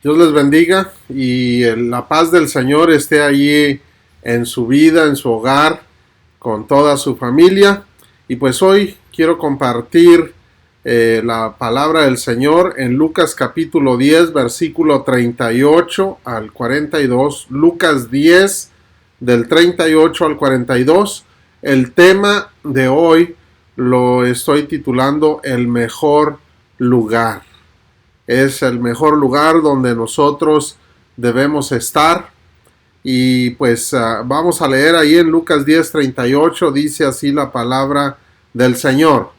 Dios les bendiga y la paz del Señor esté allí en su vida, en su hogar, con toda su familia. Y pues hoy quiero compartir la palabra del Señor en Lucas capítulo 10, versículo 38 al 42. Lucas 10, del 38 al 42. El tema de hoy lo estoy titulando El mejor lugar. Es el mejor lugar donde nosotros debemos estar. Y pues vamos a leer ahí en Lucas 10:38, dice así la palabra del Señor.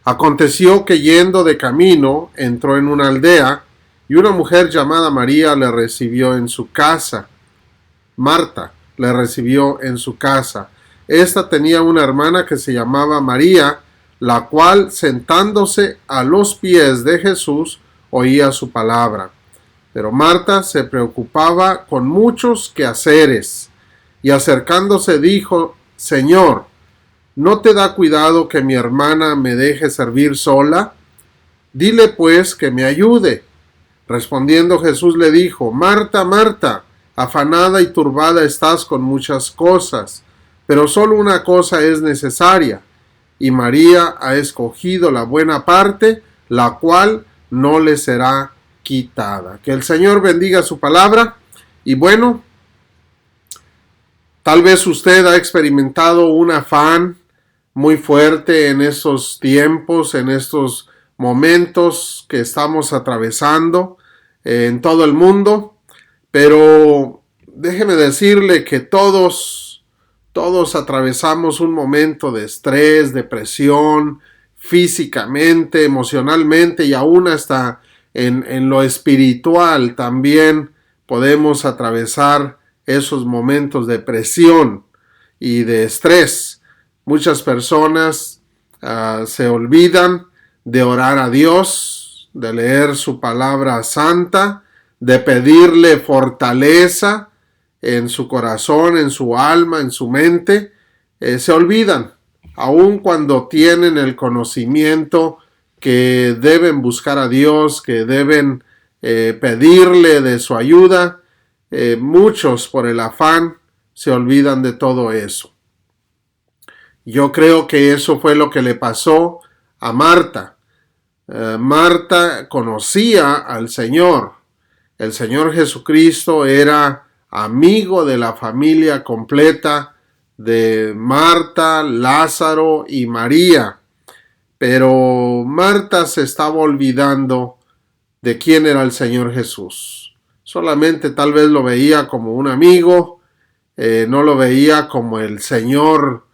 Aconteció que yendo de camino, entró en una aldea, y una mujer llamada María le recibió en su casa. Marta le recibió en su casa. Esta tenía una hermana que se llamaba María, la cual, sentándose a los pies de Jesús, oía su palabra. Pero Marta se preocupaba con muchos quehaceres, y acercándose dijo: Señor, ¿no te da cuidado que mi hermana me deje servir sola? Dile pues que me ayude. Respondiendo Jesús le dijo: Marta, Marta, afanada y turbada estás con muchas cosas, pero solo una cosa es necesaria, y María ha escogido la buena parte, la cual no le será quitada. Que el Señor bendiga su palabra. Y bueno, tal vez usted ha experimentado un afán muy fuerte en estos tiempos, en estos momentos que estamos atravesando en todo el mundo, pero déjeme decirle que todos atravesamos un momento de estrés, depresión, físicamente, emocionalmente y aún hasta en lo espiritual también podemos atravesar esos momentos de presión y de estrés. Muchas personas se olvidan de orar a Dios, de leer su palabra santa, de pedirle fortaleza en su corazón, en su alma, en su mente. Se olvidan, aun cuando tienen el conocimiento que deben buscar a Dios, que deben pedirle de su ayuda. Muchos por el afán se olvidan de todo eso. Yo creo que eso fue lo que le pasó a Marta. Marta conocía al Señor. El Señor Jesucristo era amigo de la familia completa de Marta, Lázaro y María. Pero Marta se estaba olvidando de quién era el Señor Jesús. Solamente tal vez lo veía como un amigo, no lo veía como el Señor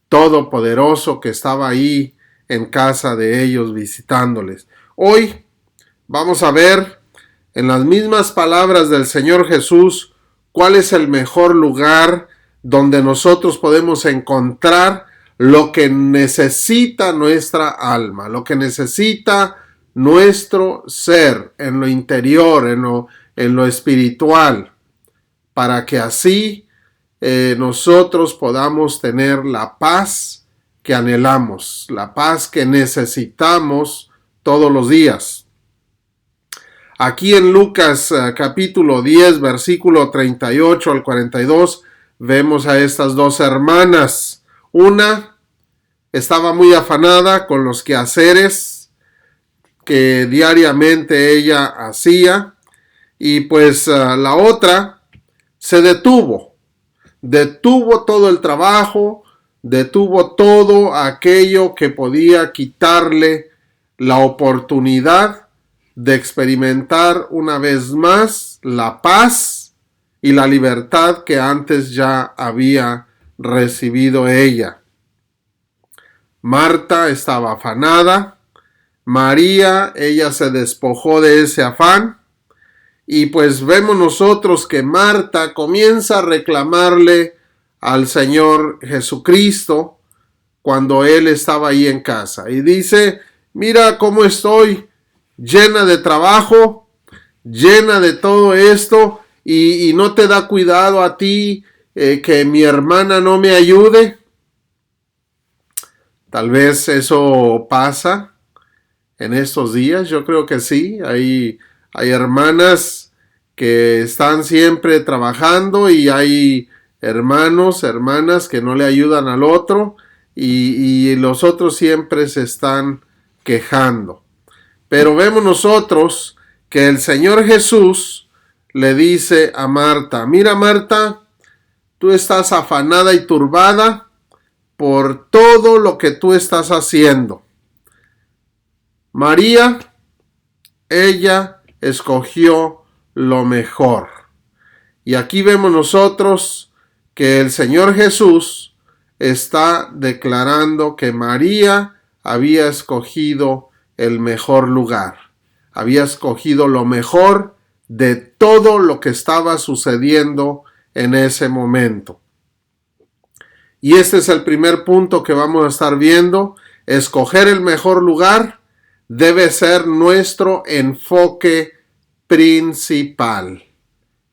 todopoderoso que estaba ahí en casa de ellos visitándoles. Hoy vamos a ver en las mismas palabras del Señor Jesús cuál es el mejor lugar donde nosotros podemos encontrar lo que necesita nuestra alma, lo que necesita nuestro ser en lo interior, en lo espiritual, para que así nosotros podamos tener la paz que anhelamos, la paz que necesitamos todos los días. Aquí en Lucas capítulo 10, versículo 38 al 42, vemos a estas dos hermanas. Una estaba muy afanada con los quehaceres que diariamente ella hacía, y pues la otra se detuvo todo el trabajo, detuvo todo aquello que podía quitarle la oportunidad de experimentar una vez más la paz y la libertad que antes ya había recibido ella. Marta estaba afanada. María, ella se despojó de ese afán. Y pues vemos nosotros que Marta comienza a reclamarle al Señor Jesucristo cuando Él estaba ahí en casa. Y dice: mira cómo estoy, llena de trabajo, llena de todo esto, y no te da cuidado a ti que mi hermana no me ayude. Tal vez eso pasa en estos días. Yo creo que sí. Hay Hay hermanas que están siempre trabajando y hay hermanos, hermanas que no le ayudan al otro y los otros siempre se están quejando. Pero vemos nosotros que el Señor Jesús le dice a Marta: mira, Marta, tú estás afanada y turbada por todo lo que tú estás haciendo. María, ella escogió lo mejor. Y aquí vemos nosotros que el Señor Jesús está declarando que María había escogido el mejor lugar. Había escogido lo mejor de todo lo que estaba sucediendo en ese momento. Y este es el primer punto que vamos a estar viendo. Escoger el mejor lugar debe ser nuestro enfoque principal.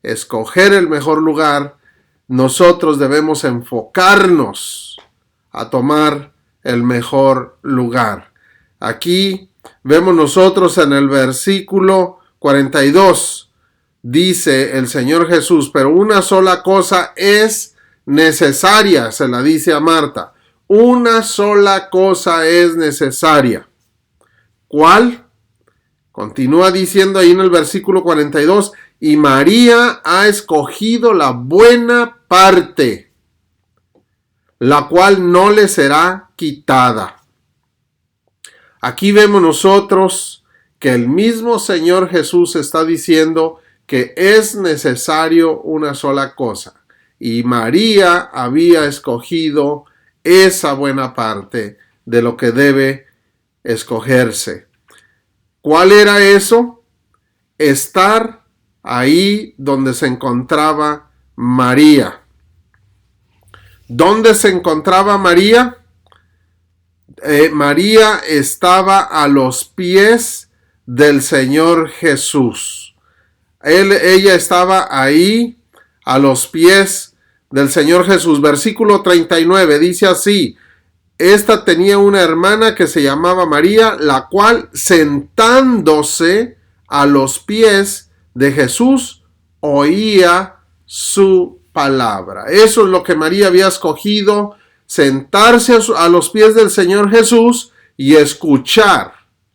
Escoger el mejor lugar, nosotros debemos enfocarnos a tomar el mejor lugar. Aquí vemos nosotros en el versículo 42, dice el Señor Jesús: pero una sola cosa es necesaria, se la dice a Marta. Una sola cosa es necesaria. ¿Cuál? Continúa diciendo ahí en el versículo 42, y María ha escogido la buena parte, la cual no le será quitada. Aquí vemos nosotros que el mismo Señor Jesús está diciendo que es necesario una sola cosa, y María había escogido esa buena parte de lo que debe escogerse. ¿Cuál era eso? Estar ahí donde se encontraba María. ¿Dónde se encontraba María? María estaba a los pies del Señor Jesús. Ella estaba ahí a los pies del Señor Jesús. Versículo 39 dice así: esta tenía una hermana que se llamaba María, la cual, sentándose a los pies de Jesús, oía su palabra. Eso es lo que María había escogido: sentarse a los pies del Señor Jesús y escuchar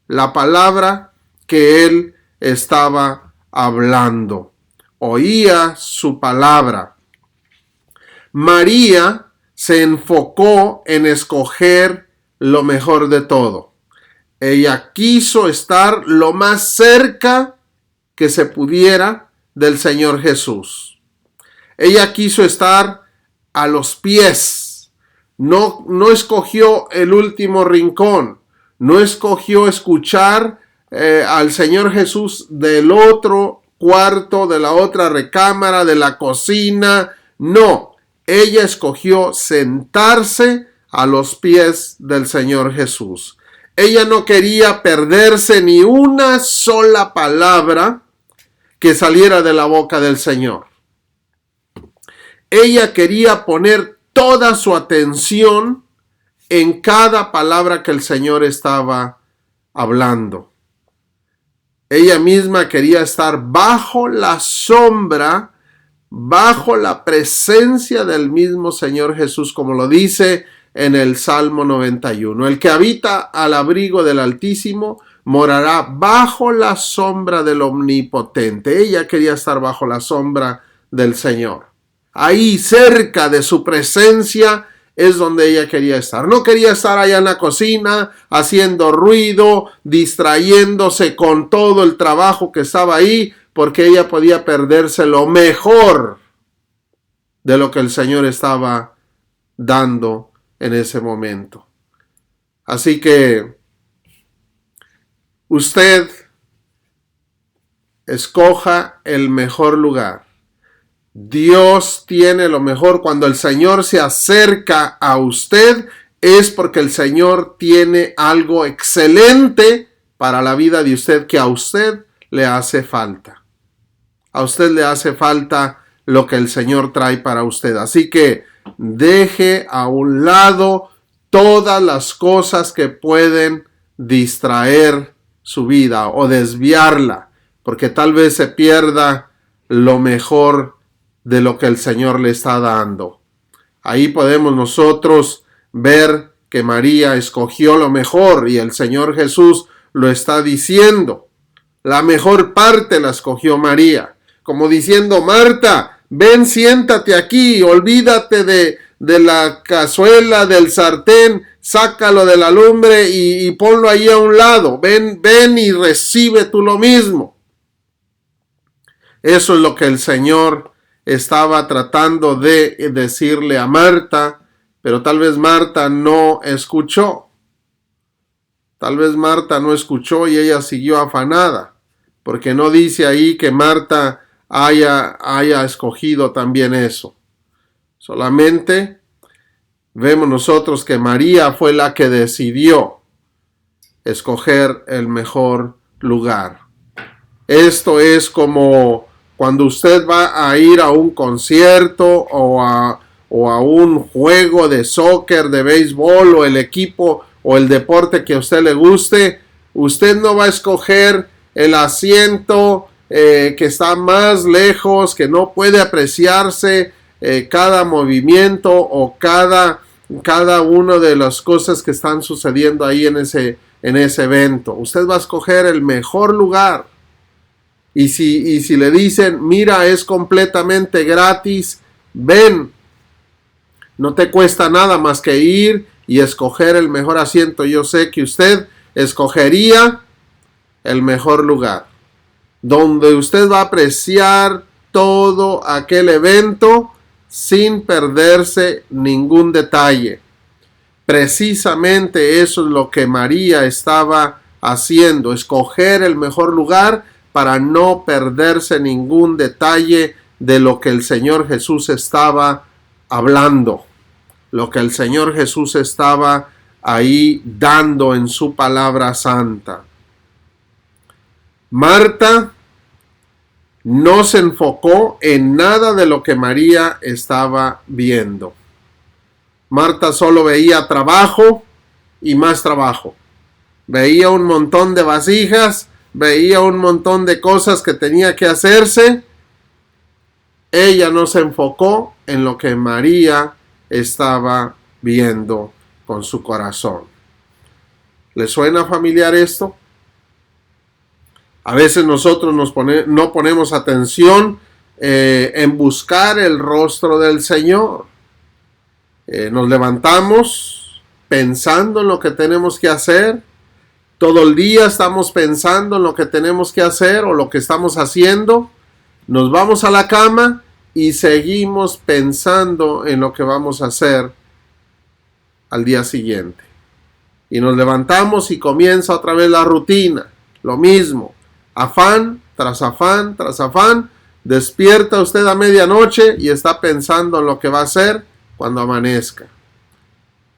la palabra que Él estaba hablando. Oía su palabra. María se enfocó en escoger lo mejor de todo. Ella quiso estar lo más cerca que se pudiera del Señor Jesús. Ella quiso estar a los pies. No escogió el último rincón. No escogió escuchar al Señor Jesús del otro cuarto, de la otra recámara, de la cocina. No. Ella escogió sentarse a los pies del Señor Jesús. Ella no quería perderse ni una sola palabra que saliera de la boca del Señor. Ella quería poner toda su atención en cada palabra que el Señor estaba hablando. Ella misma quería estar bajo la sombra, bajo la presencia del mismo Señor Jesús, como lo dice en el Salmo 91. El que habita al abrigo del Altísimo morará bajo la sombra del Omnipotente. Ella quería estar bajo la sombra del Señor. Ahí cerca de su presencia es donde ella quería estar. No quería estar allá en la cocina haciendo ruido, distrayéndose con todo el trabajo que estaba ahí, porque ella podía perderse lo mejor de lo que el Señor estaba dando en ese momento. Así que usted escoja el mejor lugar. Dios tiene lo mejor. Cuando el Señor se acerca a usted, es porque el Señor tiene algo excelente para la vida de usted que a usted le hace falta. A usted le hace falta lo que el Señor trae para usted. Así que deje a un lado todas las cosas que pueden distraer su vida o desviarla. porque tal vez se pierda lo mejor de lo que el Señor le está dando. Ahí podemos nosotros ver que María escogió lo mejor y el Señor Jesús lo está diciendo. La mejor parte la escogió María, como diciendo: Marta, ven, siéntate aquí, olvídate de la cazuela, del sartén, sácalo de la lumbre y ponlo ahí a un lado. Ven y recibe tú lo mismo. Eso es lo que el Señor estaba tratando de decirle a Marta, pero tal vez Marta no escuchó. Tal vez Marta no escuchó y ella siguió afanada, porque no dice ahí que Marta haya escogido también eso. Solamente vemos nosotros que María fue la que decidió escoger el mejor lugar. Esto es como cuando usted va a ir a un concierto o a un juego de soccer, de béisbol, o el equipo o el deporte que a usted le guste. Usted no va a escoger el asiento que está más lejos, que no puede apreciarse cada movimiento o cada una de las cosas que están sucediendo ahí en ese evento. Usted va a escoger el mejor lugar. Y si le dicen: mira, es completamente gratis, ven, no te cuesta nada más que ir y escoger el mejor asiento, yo sé que usted escogería el mejor lugar, donde usted va a apreciar todo aquel evento sin perderse ningún detalle. Precisamente eso es lo que María estaba haciendo, escoger el mejor lugar para no perderse ningún detalle de lo que el Señor Jesús estaba hablando, lo que el Señor Jesús estaba ahí dando en su palabra santa. Marta no se enfocó en nada de lo que María estaba viendo. Marta solo veía trabajo y más trabajo. Veía un montón de vasijas, veía un montón de cosas que tenía que hacerse. Ella no se enfocó en lo que María estaba viendo con su corazón. ¿Le suena familiar esto? A veces nosotros no ponemos atención en buscar el rostro del Señor. Nos levantamos pensando en lo que tenemos que hacer. Todo el día estamos pensando en lo que tenemos que hacer o lo que estamos haciendo. Nos vamos a la cama y seguimos pensando en lo que vamos a hacer al día siguiente. Y nos levantamos y comienza otra vez la rutina. Lo mismo. Afán tras afán tras afán. Despierta usted a medianoche y está pensando en lo que va a hacer cuando amanezca.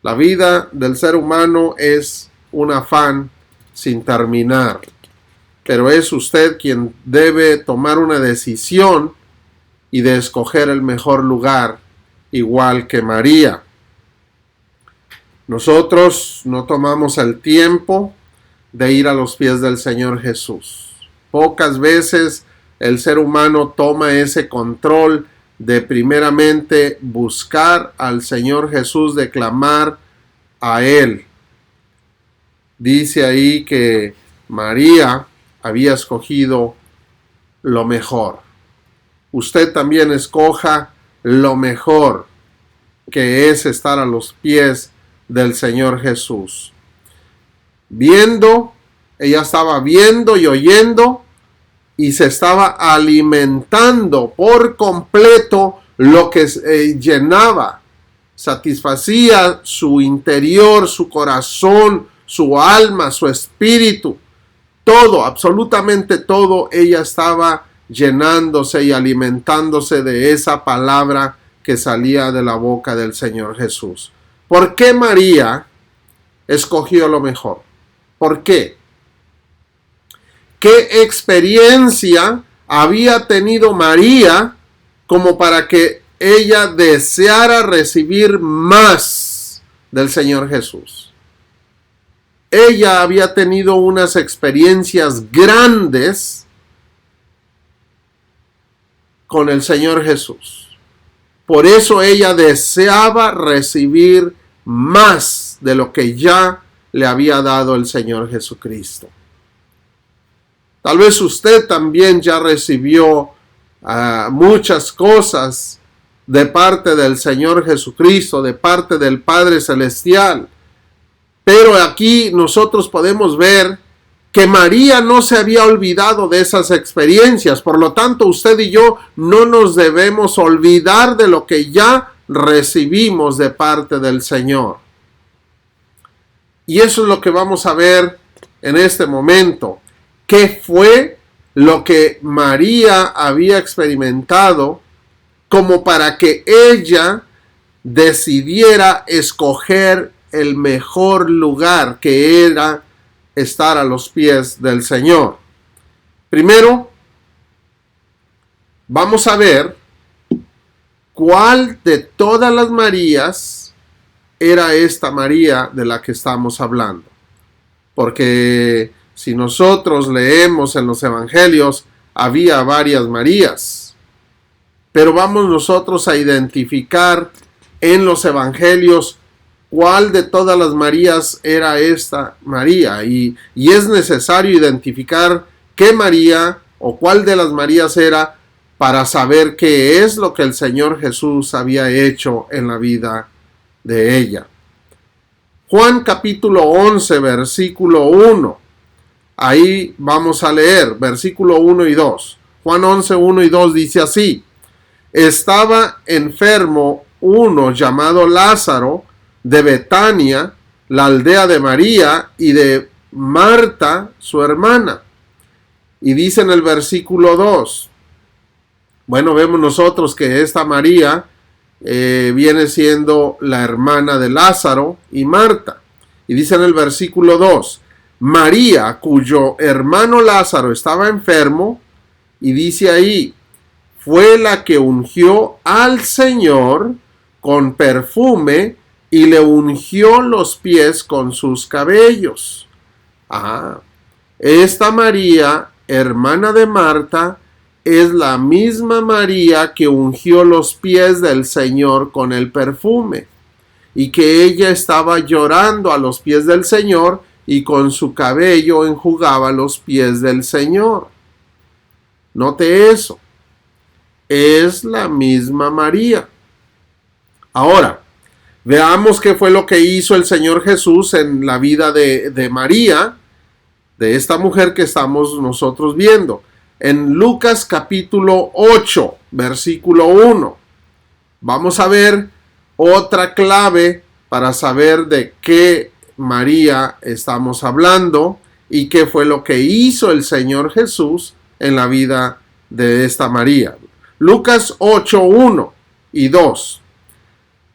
La vida del ser humano es un afán sin terminar, pero es usted quien debe tomar una decisión y de escoger el mejor lugar, igual que María. Nosotros no tomamos el tiempo de ir a los pies del Señor Jesús. Pocas veces el ser humano toma ese control de primeramente buscar al Señor Jesús, de clamar a Él. Dice ahí que María había escogido lo mejor. Usted también escoja lo mejor, que es estar a los pies del Señor Jesús. Ella estaba viendo y oyendo y se estaba alimentando por completo lo que llenaba, satisfacía su interior, su corazón, su alma, su espíritu. Todo, absolutamente todo, ella estaba llenándose y alimentándose de esa palabra que salía de la boca del Señor Jesús. ¿Por qué María escogió lo mejor? ¿Por qué? ¿Qué experiencia había tenido María como para que ella deseara recibir más del Señor Jesús? Ella había tenido unas experiencias grandes con el Señor Jesús. Por eso ella deseaba recibir más de lo que ya le había dado el Señor Jesucristo. Tal vez usted también ya recibió muchas cosas de parte del Señor Jesucristo, de parte del Padre Celestial. Pero aquí nosotros podemos ver que María no se había olvidado de esas experiencias. Por lo tanto, usted y yo no nos debemos olvidar de lo que ya recibimos de parte del Señor. Y eso es lo que vamos a ver en este momento. ¿Qué fue lo que María había experimentado como para que ella decidiera escoger el mejor lugar, que era estar a los pies del Señor? Primero, vamos a ver cuál de todas las Marías era esta María de la que estamos hablando. Porque si nosotros leemos en los evangelios, había varias Marías. Pero vamos nosotros a identificar en los evangelios cuál de todas las Marías era esta María. Y es necesario identificar qué María o cuál de las Marías era para saber qué es lo que el Señor Jesús había hecho en la vida de ella. Juan capítulo 11, versículo 1. Ahí vamos a leer versículo 1 y 2. Juan 11, 1 y 2 dice así: estaba enfermo uno llamado Lázaro de Betania, la aldea de María y de Marta, su hermana. Y dice en el versículo 2, bueno, vemos nosotros que esta María viene siendo la hermana de Lázaro y Marta. Y dice en el versículo 2, María, cuyo hermano Lázaro estaba enfermo, y dice ahí, fue la que ungió al Señor con perfume y le ungió los pies con sus cabellos. Esta María, hermana de Marta, es la misma María que ungió los pies del Señor con el perfume, y que ella estaba llorando a los pies del Señor y con su cabello enjugaba los pies del Señor. Note eso. Es la misma María. Ahora, veamos qué fue lo que hizo el Señor Jesús en la vida de María, de esta mujer que estamos nosotros viendo. En Lucas capítulo 8, versículo 1. Vamos a ver otra clave para saber de qué María estamos hablando y qué fue lo que hizo el Señor Jesús en la vida de esta María. Lucas 8, 1 y 2.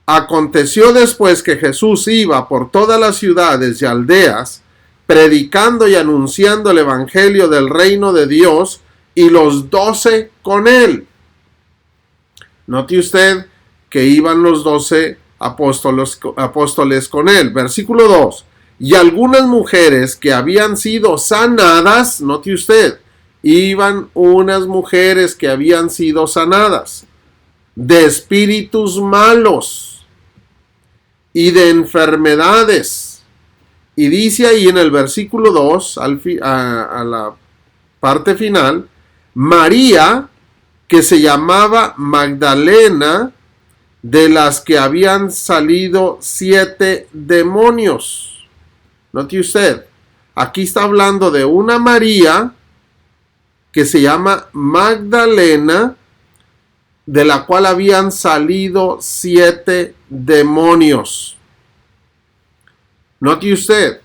Aconteció después que Jesús iba por todas las ciudades y aldeas, predicando y anunciando el evangelio del reino de Dios, y los 12 con él. Note usted que iban los 12 apóstoles con él. Versículo 2. Y algunas mujeres que habían sido sanadas, note usted, iban unas mujeres que habían sido sanadas de espíritus malos y de enfermedades. Y dice ahí en el versículo 2, a la parte final, María, que se llamaba Magdalena, de las que habían salido 7 demonios. Note usted, aquí está hablando de una María que se llama Magdalena, de la cual habían salido 7 demonios. Note usted,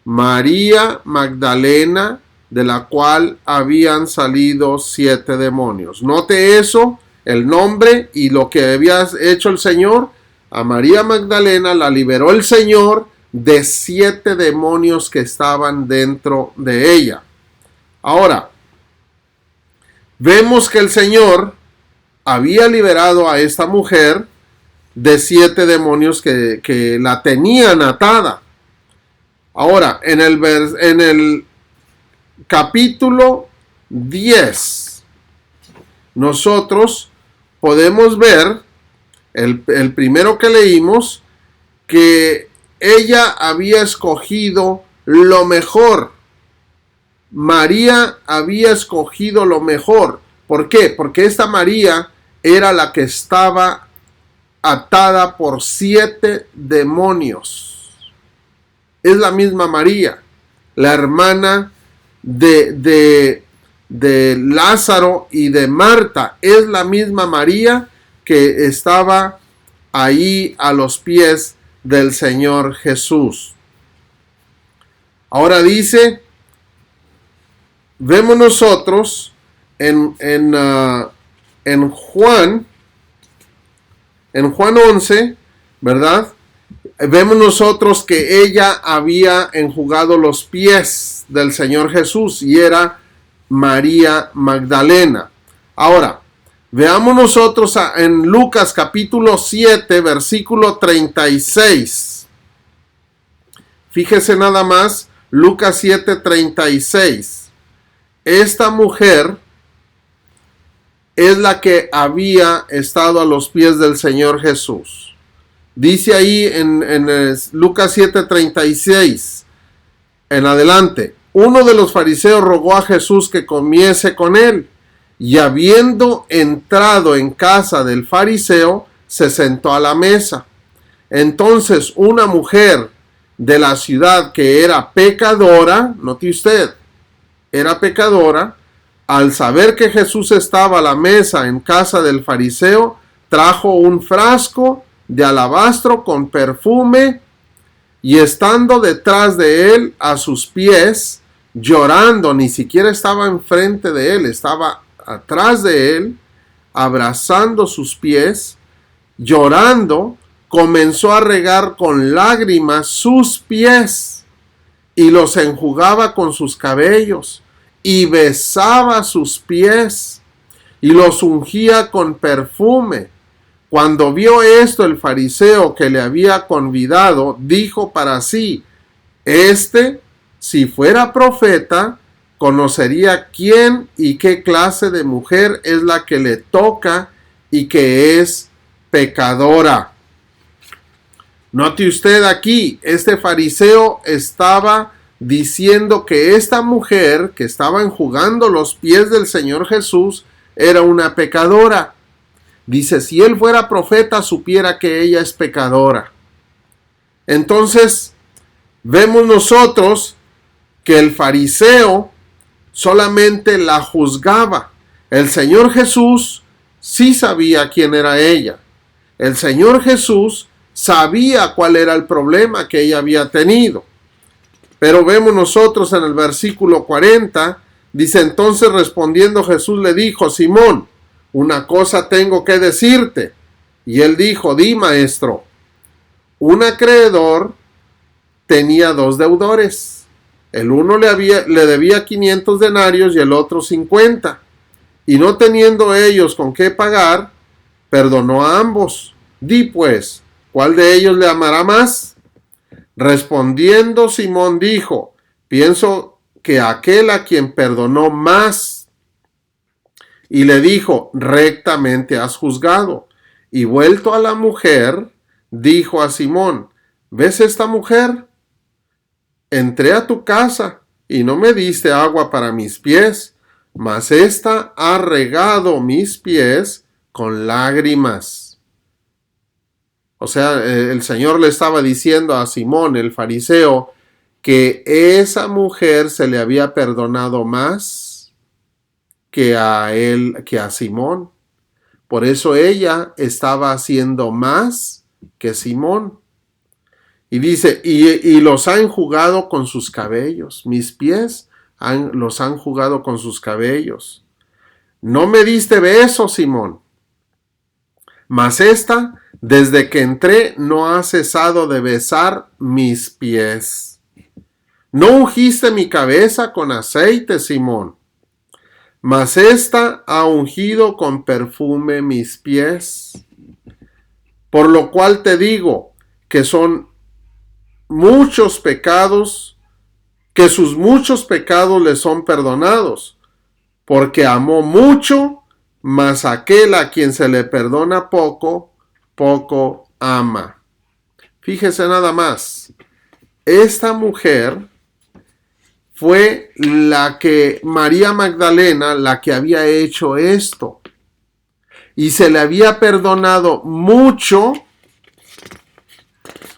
María Magdalena, de la cual habían salido 7 demonios. Note eso, el nombre y lo que había hecho el Señor. A María Magdalena la liberó el Señor de 7 demonios que estaban dentro de ella. Ahora, vemos que el Señor había liberado a esta mujer de 7 demonios que la tenían atada. Ahora, en el capítulo 10 nosotros podemos ver, el primero que leímos, que ella había escogido lo mejor. María había escogido lo mejor. ¿Por qué? Porque esta María era la que estaba atada por 7 demonios. Es la misma María, la hermana de Lázaro y de Marta. Es la misma María que estaba ahí a los pies del Señor Jesús. Ahora dice, vemos nosotros en Juan 11, ¿verdad? Vemos nosotros que ella había enjugado los pies del Señor Jesús y era María Magdalena. Ahora, veamos nosotros en Lucas capítulo 7, versículo 36. Fíjese nada más, Lucas 7, 36. Esta mujer es la que había estado a los pies del Señor Jesús. Dice ahí en Lucas 7:36 en adelante, uno de los fariseos rogó a Jesús que comiese con él, y habiendo entrado en casa del fariseo, se sentó a la mesa. Entonces una mujer de la ciudad que era pecadora, note usted, era pecadora, al saber que Jesús estaba a la mesa en casa del fariseo, trajo un frasco de alabastro con perfume, y estando detrás de él a sus pies, llorando, ni siquiera estaba enfrente de él, estaba atrás de él, abrazando sus pies, llorando, comenzó a regar con lágrimas sus pies y los enjugaba con sus cabellos y besaba sus pies y los ungía con perfume. Cuando vio esto, el fariseo que le había convidado dijo para sí, si fuera profeta, conocería quién y qué clase de mujer es la que le toca y que es pecadora. Note usted aquí, este fariseo estaba diciendo que esta mujer que estaba enjugando los pies del Señor Jesús era una pecadora. Dice, si él fuera profeta, supiera que ella es pecadora. Entonces, vemos nosotros que el fariseo solamente la juzgaba. El Señor Jesús sí sabía quién era ella. El Señor Jesús sabía cuál era el problema que ella había tenido. Pero vemos nosotros en el versículo 40, dice, entonces respondiendo Jesús le dijo, Simón, una cosa tengo que decirte. Y él dijo, di, maestro. Un acreedor tenía 2 deudores. El uno le debía 500 denarios y el otro 50. Y no teniendo ellos con qué pagar, perdonó a ambos. Di pues, ¿cuál de ellos le amará más? Respondiendo Simón dijo, pienso que aquel a quien perdonó más. Y le dijo, rectamente has juzgado. Y vuelto a la mujer, dijo a Simón, ¿ves esta mujer? Entré a tu casa y no me diste agua para mis pies, mas ésta ha regado mis pies con lágrimas. O sea, el Señor le estaba diciendo a Simón, el fariseo, que esa mujer se le había perdonado más que a él, que a Simón. Por eso ella estaba haciendo más que Simón. Y dice, y los ha enjugado con sus cabellos. Mis pies los han jugado con sus cabellos. No me diste beso, Simón. Mas esta, desde que entré, no ha cesado de besar mis pies. No ungiste mi cabeza con aceite, Simón. Mas ésta ha ungido con perfume mis pies. Por lo cual te digo que son muchos pecados, que sus muchos pecados le son perdonados, porque amó mucho, mas aquel a quien se le perdona poco, poco ama. Fíjese nada más, esta mujer fue María Magdalena, la que había hecho esto. Y se le había perdonado mucho.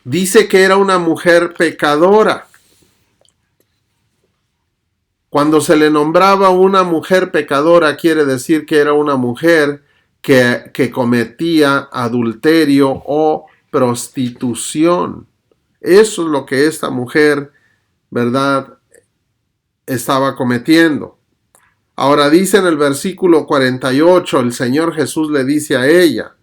Dice que era una mujer pecadora. Cuando se le nombraba una mujer pecadora, quiere decir que era una mujer que cometía adulterio o prostitución. Eso es lo que esta mujer, ¿verdad?, estaba cometiendo. Ahora dice en el versículo 48, el Señor Jesús le dice a ella: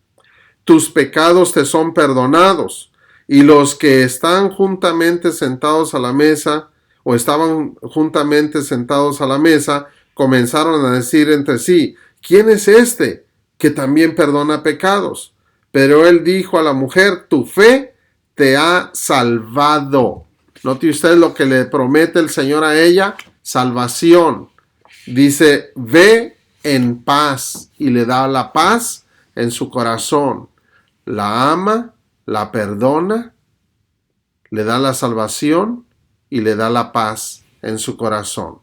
tus pecados te son perdonados. Y los que están juntamente sentados a la mesa, o estaban juntamente sentados a la mesa, comenzaron a decir entre sí: ¿quién es este que también perdona pecados? Pero él dijo a la mujer: tu fe te ha salvado. Note usted lo que le promete el Señor a ella: salvación. Dice: ve en paz, y le da la paz en su corazón. La ama, la perdona, le da la salvación y le da la paz en su corazón.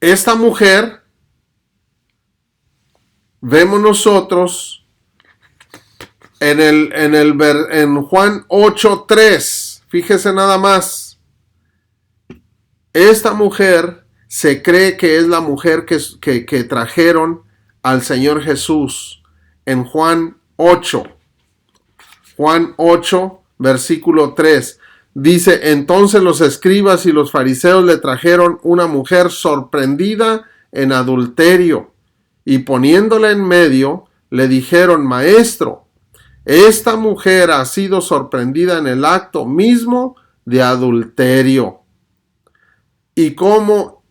Esta mujer, vemos nosotros en Juan 8:3. Fíjese nada más. Esta mujer se cree que es la mujer que trajeron al Señor Jesús en Juan 8. Juan 8, versículo 3. Dice: entonces los escribas y los fariseos le trajeron una mujer sorprendida en adulterio, y poniéndola en medio, le dijeron: maestro, esta mujer ha sido sorprendida en el acto mismo de adulterio. Y como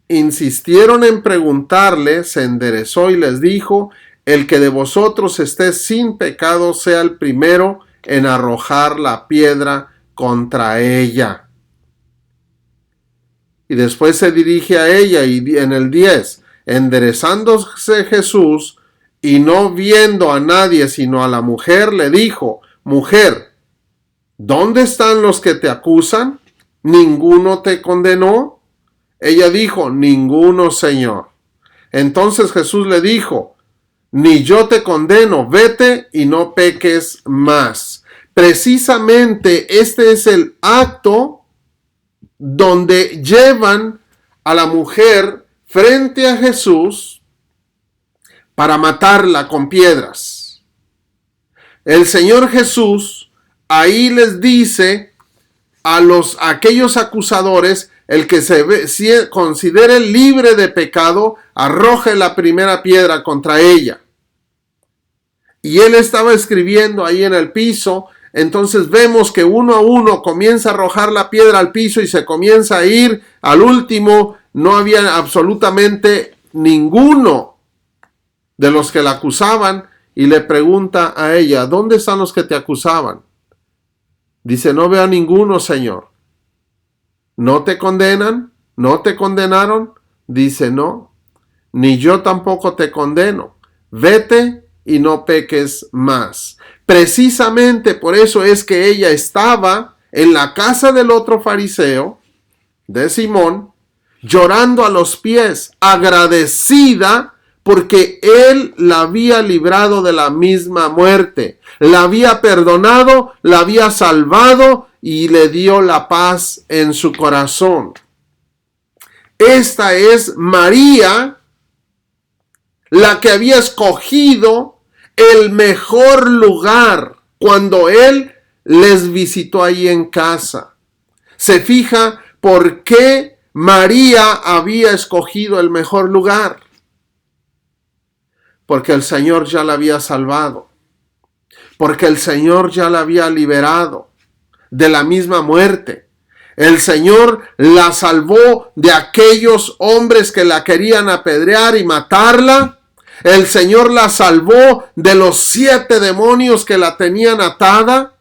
insistieron en preguntarle, se enderezó y les dijo: el que de vosotros esté sin pecado sea el primero en arrojar la piedra contra ella. Y después se dirige a ella, y en el 10, enderezándose Jesús y no viendo a nadie sino a la mujer, le dijo: mujer, ¿dónde están los que te acusan? ¿Ninguno te condenó? Ella dijo: ninguno, Señor. Entonces Jesús le dijo: ni yo te condeno, vete y no peques más. Precisamente este es el acto donde llevan a la mujer frente a Jesús para matarla con piedras. El Señor Jesús ahí les dice a aquellos acusadores: el que se considere libre de pecado, arroje la primera piedra contra ella. Y él estaba escribiendo ahí en el piso. Entonces vemos que uno a uno comienza a arrojar la piedra al piso y se comienza a ir. Al último no había absolutamente ninguno de los que la acusaban, y le pregunta a ella: ¿dónde están los que te acusaban? Dice: no veo a ninguno, Señor. ¿No te condenan? ¿No te condenaron? Dice: no, ni yo tampoco te condeno. Vete y no peques más. Precisamente por eso es que ella estaba en la casa del otro fariseo, de Simón, llorando a los pies, agradecida porque él la había librado de la misma muerte, la había perdonado, la había salvado y le dio la paz en su corazón. Esta es María, la que había escogido el mejor lugar cuando él les visitó ahí en casa. Se fija por qué María había escogido el mejor lugar. Porque el Señor ya la había salvado. Porque el Señor ya la había liberado de la misma muerte. El Señor la salvó de aquellos hombres que la querían apedrear y matarla. El Señor la salvó de los 7 demonios que la tenían atada.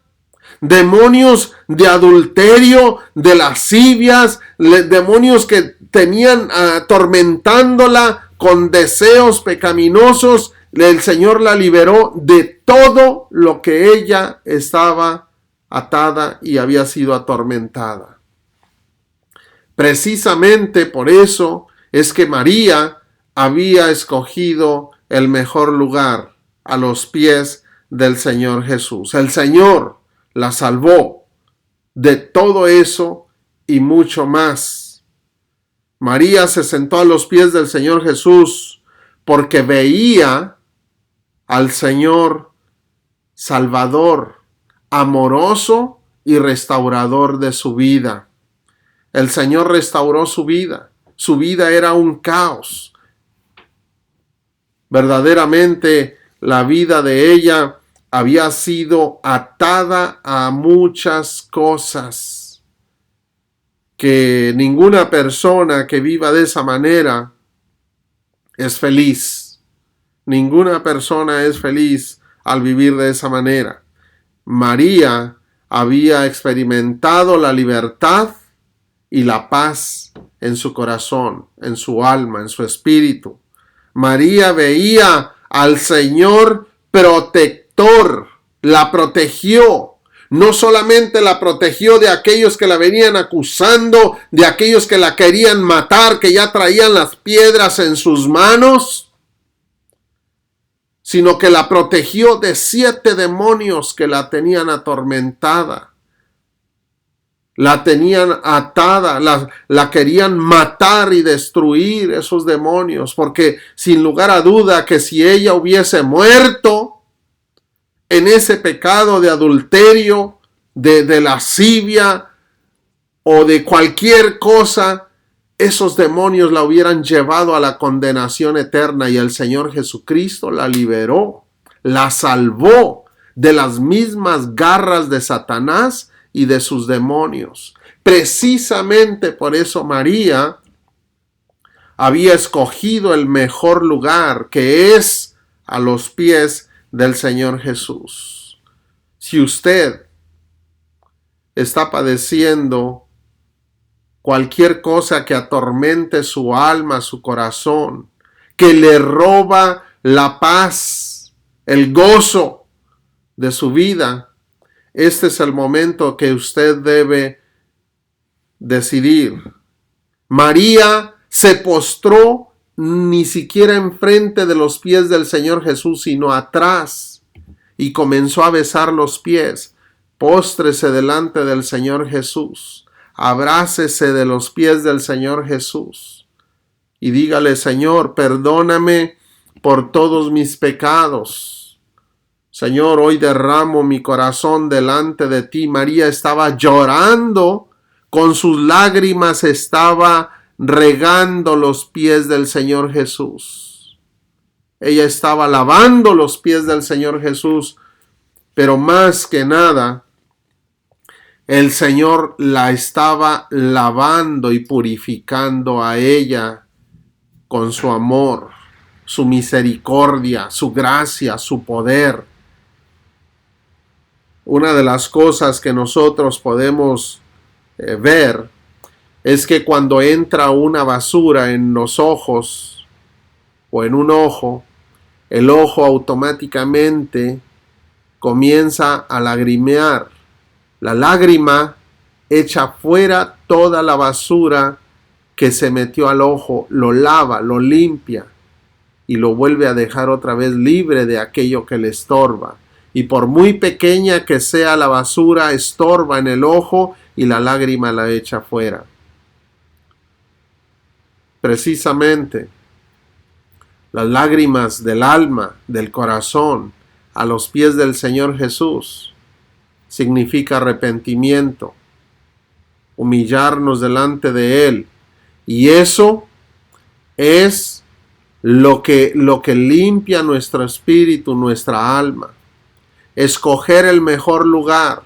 Demonios de adulterio, de lascivias, demonios que tenían atormentándola con deseos pecaminosos, el Señor la liberó de todo lo que ella estaba atada y había sido atormentada. Precisamente por eso es que María había escogido el mejor lugar a los pies del Señor Jesús. El Señor la salvó de todo eso y mucho más. María se sentó a los pies del Señor Jesús porque veía al Señor Salvador, amoroso y restaurador de su vida. El Señor restauró su vida. Su vida era un caos. Verdaderamente la vida de ella había sido atada a muchas cosas que ninguna persona que viva de esa manera es feliz. Ninguna persona es feliz al vivir de esa manera. María había experimentado la libertad y la paz en su corazón, en su alma, en su espíritu. María veía al Señor protector, la protegió. No solamente la protegió de aquellos que la venían acusando, de aquellos que la querían matar, que ya traían las piedras en sus manos, sino que la protegió de 7 demonios que la tenían atormentada. La tenían atada, la querían matar y destruir esos demonios, porque sin lugar a duda que si ella hubiese muerto en ese pecado de adulterio, de lascivia o de cualquier cosa, esos demonios la hubieran llevado a la condenación eterna, y el Señor Jesucristo la liberó, la salvó de las mismas garras de Satanás y de sus demonios. Precisamente por eso María había escogido el mejor lugar, que es a los pies del Señor Jesús. Si usted está padeciendo cualquier cosa que atormente su alma, su corazón, que le roba la paz, el gozo de su vida, este es el momento que usted debe decidir. María se postró ni siquiera enfrente de los pies del Señor Jesús, sino atrás, y comenzó a besar los pies. Póstrese delante del Señor Jesús, abrácese de los pies del Señor Jesús y dígale: Señor, perdóname por todos mis pecados. Señor, hoy derramo mi corazón delante de ti. María estaba llorando, con sus lágrimas estaba regando los pies del Señor Jesús. Ella estaba lavando los pies del Señor Jesús, pero más que nada, el Señor la estaba lavando y purificando a ella con su amor, su misericordia, su gracia, su poder. Una de las cosas que nosotros podemos ver es que cuando entra una basura en los ojos o en un ojo, el ojo automáticamente comienza a lagrimear. La lágrima echa fuera toda la basura que se metió al ojo, lo lava, lo limpia y lo vuelve a dejar otra vez libre de aquello que le estorba. Y por muy pequeña que sea la basura, estorba en el ojo y la lágrima la echa fuera. Precisamente, las lágrimas del alma, del corazón, a los pies del Señor Jesús, significa arrepentimiento, humillarnos delante de Él. Y eso es lo que limpia nuestro espíritu, nuestra alma. Escoger el mejor lugar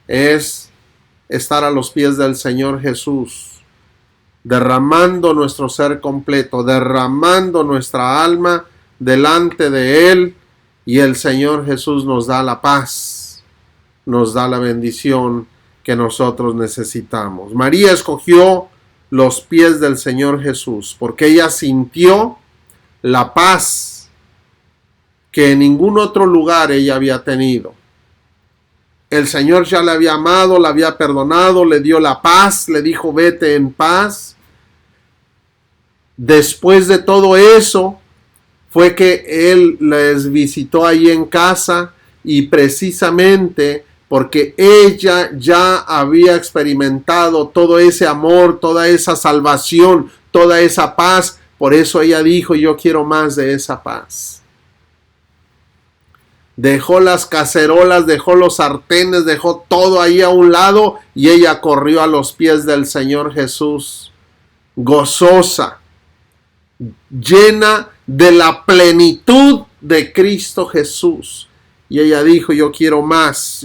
es estar a los pies del Señor Jesús, derramando nuestro ser completo, derramando nuestra alma delante de Él, y el Señor Jesús nos da la paz, nos da la bendición que nosotros necesitamos. María escogió los pies del Señor Jesús porque ella sintió la paz que en ningún otro lugar ella había tenido. El Señor ya le había amado, la había perdonado, le dio la paz, le dijo vete en paz. Después de todo eso, fue que Él les visitó ahí en casa, y precisamente porque ella ya había experimentado todo ese amor, toda esa salvación, toda esa paz, por eso ella dijo, yo quiero más de esa paz. Dejó las cacerolas, dejó los sartenes, dejó todo ahí a un lado, y ella corrió a los pies del Señor Jesús, gozosa, llena de la plenitud de Cristo Jesús. Y ella dijo, yo quiero más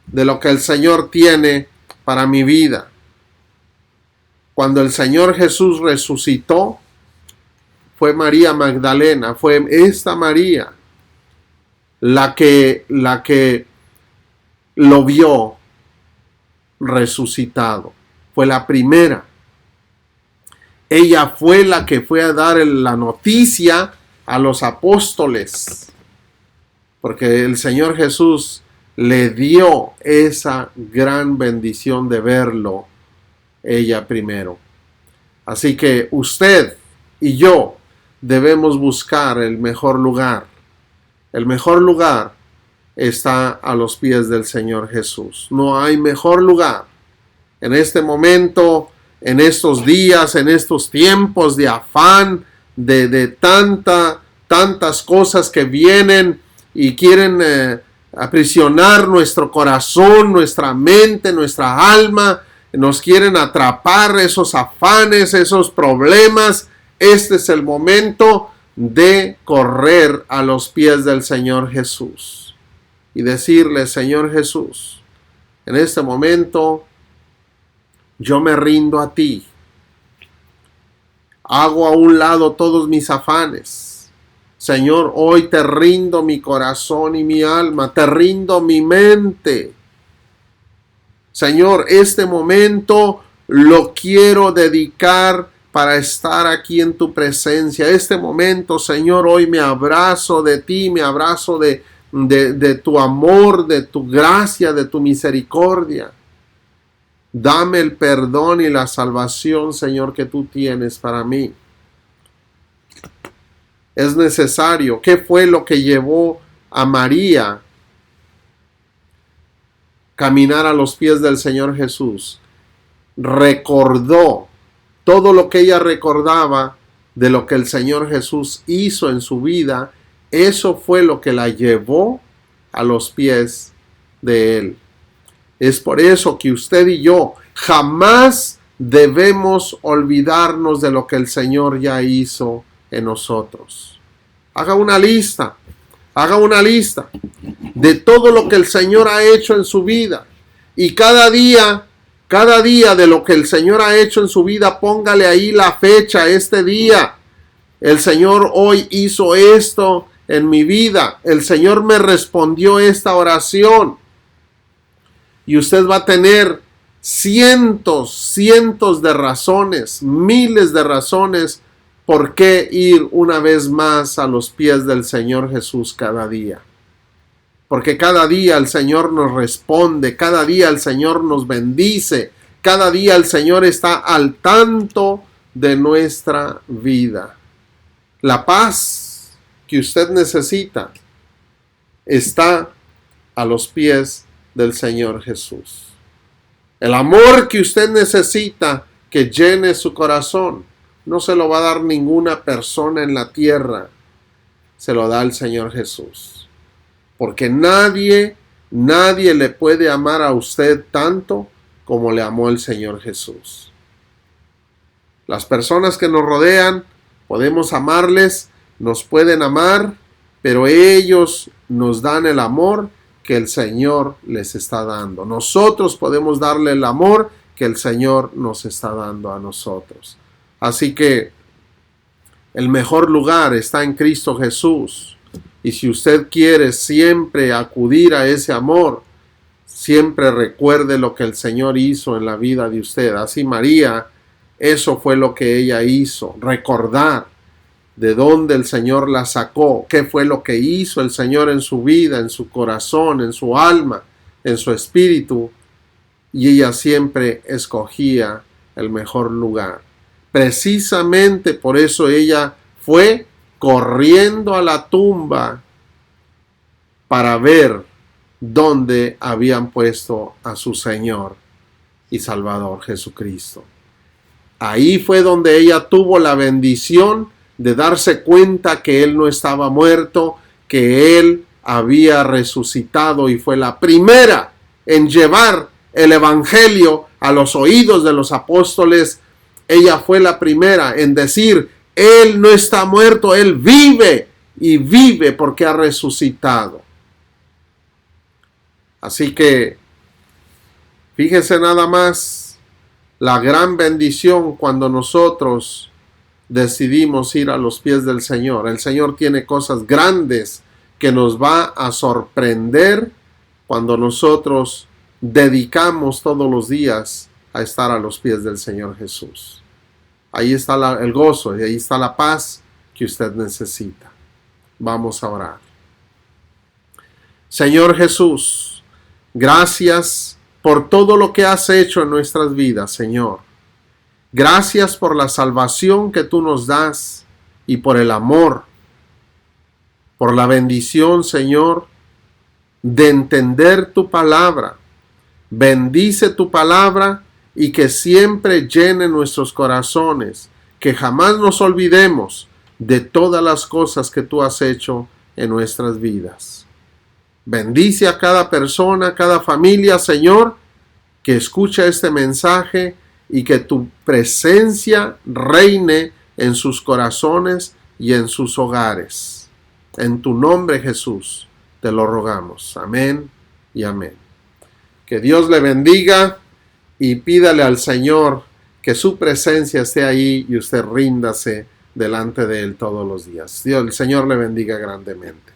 de lo que el Señor tiene para mi vida. Cuando el Señor Jesús resucitó, fue María Magdalena, fue esta María la que lo vio resucitado. Fue la primera. Ella fue la que fue a dar la noticia a los apóstoles, porque el Señor Jesús le dio esa gran bendición de verlo ella primero. Así que usted y yo debemos buscar el mejor lugar. El mejor lugar está a los pies del Señor Jesús. No hay mejor lugar. En este momento, en estos días, en estos tiempos de afán, de tantas cosas que vienen y quieren aprisionar nuestro corazón, nuestra mente, nuestra alma, nos quieren atrapar esos afanes, esos problemas. Este es el momento de correr a los pies del Señor Jesús y decirle, Señor Jesús, en este momento yo me rindo a ti. Hago a un lado todos mis afanes. Señor, hoy te rindo mi corazón y mi alma, te rindo mi mente. Señor, este momento lo quiero dedicar para estar aquí en tu presencia. Este momento, Señor, hoy me abrazo de ti, me abrazo de tu amor, de tu gracia, de tu misericordia. Dame el perdón y la salvación, Señor, que tú tienes para mí. Es necesario. ¿Qué fue lo que llevó a María caminar a los pies del Señor Jesús? Recordó todo lo que ella recordaba de lo que el Señor Jesús hizo en su vida. Eso fue lo que la llevó a los pies de Él. Es por eso que usted y yo jamás debemos olvidarnos de lo que el Señor ya hizo en nosotros. Haga una lista de todo lo que el Señor ha hecho en su vida, y cada día de lo que el Señor ha hecho en su vida, póngale ahí la fecha. Este día el Señor hoy hizo esto en mi vida, el Señor me respondió esta oración. Y usted va a tener cientos de razones, miles de razones por qué ir una vez más a los pies del Señor Jesús cada día. Porque cada día el Señor nos responde, cada día el Señor nos bendice, cada día el Señor está al tanto de nuestra vida. La paz que usted necesita está a los pies del Señor Jesús. El amor que usted necesita que llene su corazón no se lo va a dar ninguna persona en la tierra, se lo da el Señor Jesús. Porque nadie le puede amar a usted tanto como le amó el Señor Jesús. Las personas que nos rodean, podemos amarles, nos pueden amar, pero ellos nos dan el amor que el Señor les está dando. Nosotros podemos darle el amor que el Señor nos está dando a nosotros. Así que el mejor lugar está en Cristo Jesús. Y si usted quiere siempre acudir a ese amor, siempre recuerde lo que el Señor hizo en la vida de usted. Así María, eso fue lo que ella hizo, recordar de dónde el Señor la sacó, qué fue lo que hizo el Señor en su vida, en su corazón, en su alma, en su espíritu, y ella siempre escogía el mejor lugar. Precisamente por eso ella fue corriendo a la tumba para ver dónde habían puesto a su Señor y Salvador Jesucristo. Ahí fue donde ella tuvo la bendición de darse cuenta que Él no estaba muerto, que Él había resucitado, y fue la primera en llevar el Evangelio a los oídos de los apóstoles. Ella fue la primera en decir: Él no está muerto, Él vive, y vive porque ha resucitado. Así que fíjese nada más la gran bendición cuando nosotros decidimos ir a los pies del Señor. El Señor tiene cosas grandes que nos va a sorprender cuando nosotros dedicamos todos los días a estar a los pies del Señor Jesús. Ahí está el gozo y ahí está la paz que usted necesita. Vamos a orar. Señor Jesús, gracias por todo lo que has hecho en nuestras vidas, Señor. Gracias por la salvación que tú nos das y por el amor, por la bendición, Señor, de entender tu palabra. Bendice tu palabra y que siempre llene nuestros corazones, que jamás nos olvidemos de todas las cosas que tú has hecho en nuestras vidas. Bendice a cada persona, a cada familia, Señor, que escucha este mensaje, y que tu presencia reine en sus corazones y en sus hogares. En tu nombre, Jesús, te lo rogamos. Amén y amén. Que Dios le bendiga, y pídale al Señor que su presencia esté ahí y usted ríndase delante de Él todos los días. Dios, el Señor le bendiga grandemente.